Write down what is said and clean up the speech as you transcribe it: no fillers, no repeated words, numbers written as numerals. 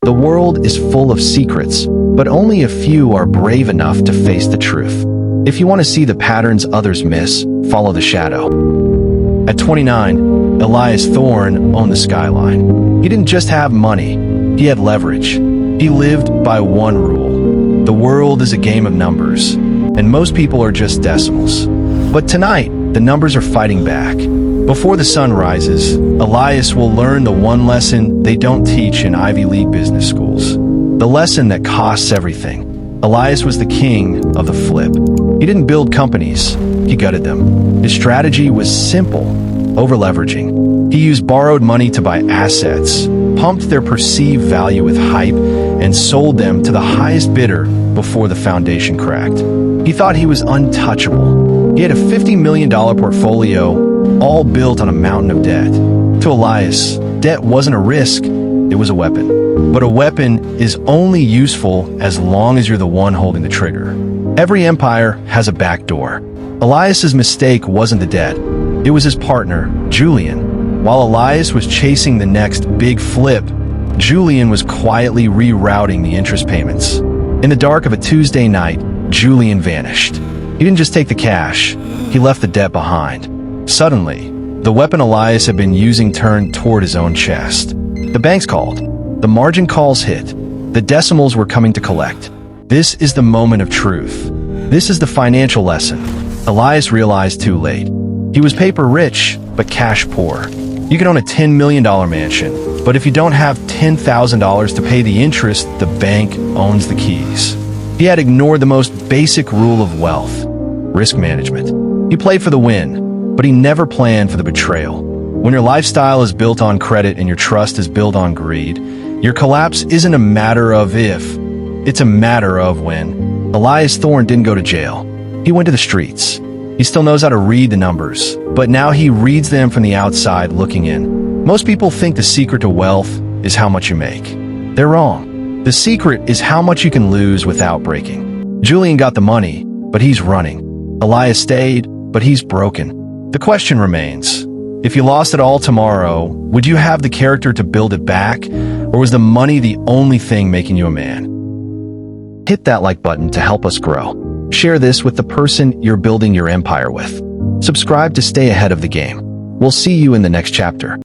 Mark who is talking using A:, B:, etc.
A: The world is full of secrets, but only a few are brave enough to face the truth. If you want to see the patterns others miss, follow the shadow. At 29, Elias Thorne owned the skyline. He didn't just have money, he had leverage. He lived by one rule. The world is a game of numbers, and most people are just decimals. But tonight, the numbers are fighting back. Before the sun rises, Elias will learn the one lesson they don't teach in Ivy League business schools. The lesson that costs everything. Elias was the king of the flip. He didn't build companies, he gutted them. His strategy was simple, over-leveraging. He used borrowed money to buy assets, pumped their perceived value with hype, and sold them to the highest bidder before the foundation cracked. He thought he was untouchable. He had a $50 million portfolio, all built on a mountain of debt. To Elias, debt wasn't a risk, it was a weapon. But a weapon is only useful as long as you're the one holding the trigger. Every empire has a back door. Elias's mistake wasn't the debt, it was his partner, Julian. While Elias was chasing the next big flip, Julian was quietly rerouting the interest payments. In the dark of a Tuesday night, Julian vanished. He didn't just take the cash, he left the debt behind. Suddenly, the weapon Elias had been using turned toward his own chest. The banks called. The margin calls hit. The decimals were coming to collect. This is the moment of truth. This is the financial lesson. Elias realized too late. He was paper rich, but cash poor. You can own a $10 million mansion, but if you don't have $10,000 to pay the interest, the bank owns the keys. He had ignored the most basic rule of wealth, risk management. He played for the win, but he never planned for the betrayal. When your lifestyle is built on credit and your trust is built on greed, your collapse isn't a matter of if, it's a matter of when. Elias Thorne didn't go to jail. He went to the streets. He still knows how to read the numbers, but now he reads them from the outside looking in. Most people think the secret to wealth is how much you make. They're wrong. The secret is how much you can lose without breaking. Julian got the money, but he's running. Elias stayed, but he's broken. The question remains, if you lost it all tomorrow, would you have the character to build it back, or was the money the only thing making you a man? Hit that like button to help us grow. Share this with the person you're building your empire with. Subscribe to stay ahead of the game. We'll see you in the next chapter.